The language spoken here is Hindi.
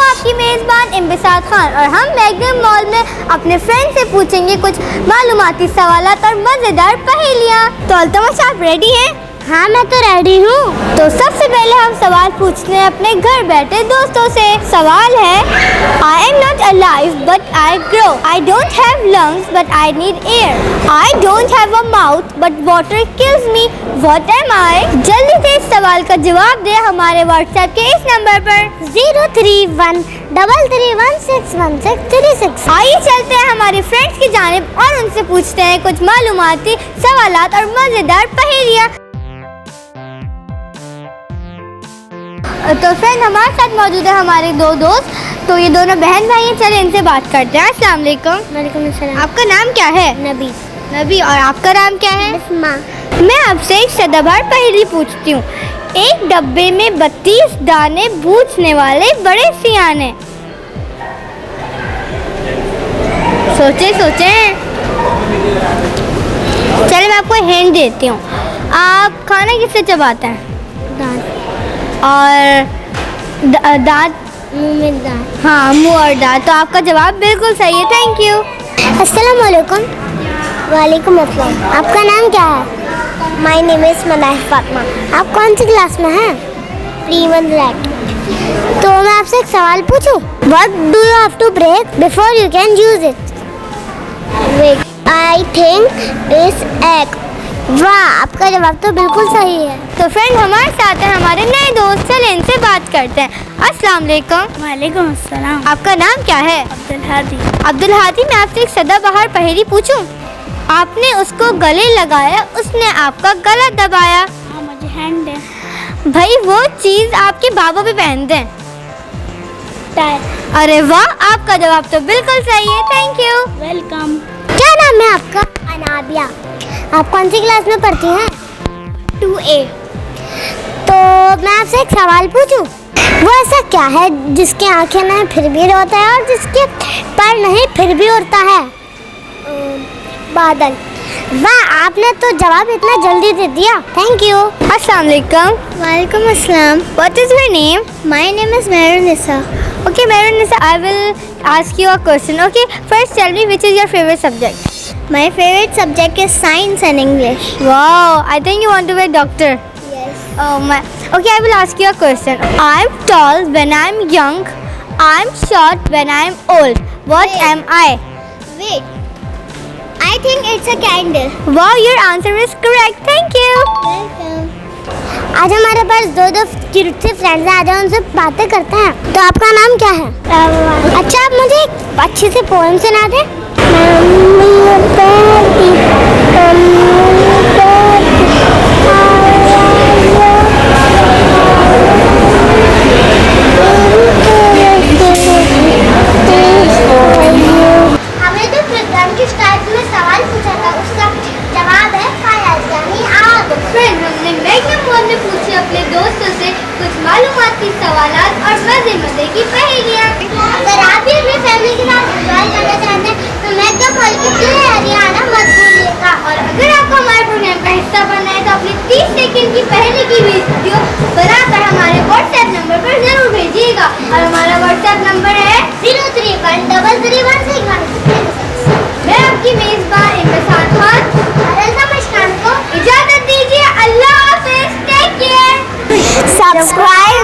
आपकी मेज़बान इम्तिसाल खान और हम मैग्नम मॉल में अपने फ्रेंड से पूछेंगे कुछ मालूमाती सवालात और मज़ेदार पहेलियाँ। तो अल्तमश, आप रेडी हैं? हाँ, मैं तो रेडी हूँ। तो सबसे पहले हम सवाल पूछते हैं अपने घर बैठे दोस्तों से। सवाल है, I am not alive but I grow. I don't have lungs but I need air. I don't have a mouth but water kills me. What am I? जल्दी से इस सवाल का जवाब दें हमारे व्हाट्सएप के इस नंबर पर 03133161636। आइए चलते हैं हमारे फ्रेंड्स की जानिब और उनसे पूछते हैं कुछ मालूमाती सवालात और मज़ेदार पहेलियाँ। तो फ्रेंड, हमारे साथ मौजूद है हमारे दो दोस्त। तो ये दोनों बहन भाई हैं, चले इनसे बात करते हैं। अस्सलाम वालेकुम। वालेकुम अस्सलाम। आपका नाम क्या है? नबी। नबी। और आपका नाम क्या है? बिस्मा। मैं आपसे एक सदाबहार पहेली पूछती हूँ। एक डब्बे में 32 दाने पूछने वाले बड़े सियाने। सोचे सोचे। चलिए मैं आपको हिंट देती हूँ। आप खाना किससे चबाते हैं? दांत। और दांत? मुंह में दांत। हाँ, मुंह और दांत। तो आपका जवाब बिल्कुल सही है। Thank you. अस्सलाम वालेकुम। वालेकुम अस्सलाम। आपका नाम क्या है? माय नेम इज मलाह फातिमा। आप कौन सी क्लास में हैं? प्री-1 ब्लैक। तो मैं आपसे एक सवाल पूछूं? What do you have to break before you can use it? Wait, I think it's egg. वाह, आपका जवाब तो बिल्कुल सही है। तो फ्रेंड, हमारे साथ हैं हमारे नए दोस्त। चले इनसे बात करते हैं। अस्सलाम वालेकुम। वालेकुम अस्सलाम। आपका नाम क्या है? अब्दुल हादी। अब्दुल हादी, मैं आपसे एक सदाबहार पहेली पूछूं? आपने उसको गले लगाया, उसने आपका गला दबाया। हाँ, मुझे हैंड है। भाई, वो चीज आपके बाबा भी पहनते हैं। टाई। अरे वाह, आपका जवाब तो बिल्कुल सही है। Thank you. वेलकम। क्या नाम है आपका? अनाबिया। आप कौन सी क्लास में पढ़ती हैं? 2A। तो मैं आपसे एक सवाल पूछूं? वो ऐसा क्या है जिसकी आंखें नहीं फिर भी रोता है और जिसके पैर नहीं फिर भी उड़ता है? बादल। वाह, आपने तो जवाब इतना जल्दी दे दिया। Thank you. अस्सलाम वालेकुम। वालेकुम अस्सलाम। What is your name? My name is Mehrunnisa. Okay, Mehrunisa, I will ask you a question. Okay, first tell me which is your favorite subject? My favorite subject is science and English. Wow, I think you want to be a doctor. Yes. Oh my. Okay, I will ask you a question. I'm tall when I'm young. I'm short when I'm old. What Wait. am I? Wait. I think it's a candle. Wow, your answer is correct. Thank you. Welcome. आज हमारे पास दो क्यूट से फ्रेंड्स हैं। आज हम उनसे बातें करते हैं। तो आपका नाम क्या है? अच्छा, आप मुझे एक अच्छी सी पोएम सुना दें। हमने जो प्रोग्राम की स्टार्ट में सवाल पूछा था उसका जवाब है फायर, यानी आग। फ्रेंड, हमने मैग्नम मॉल में पूछे अपने दोस्तों से कुछ मालूमाती सवालात और मज़े की पहेलियाँ। अगर आप भी अपनी फैमिली के साथ एंजॉय करना चाहते हैं तो मैग्नम मॉल की तैयारियाँ आना मत भूलिएगा। और अगर आपको हमारे प्रोग्राम का हिस्सा बनना है तो अपनी 30 सेकंड की पहले की वीडियो बनाकर हमारे व्हाट्सएप नंबर पर जरूर भेजिएगा। और हमारा व्हाट्सएप नंबर है 031331616। मैं आपकी मेज़बान इम्तिसाल खान को इजाज़त दीजिए। अल्लाह हाफ़िज़। Take care. सब्सक्राइब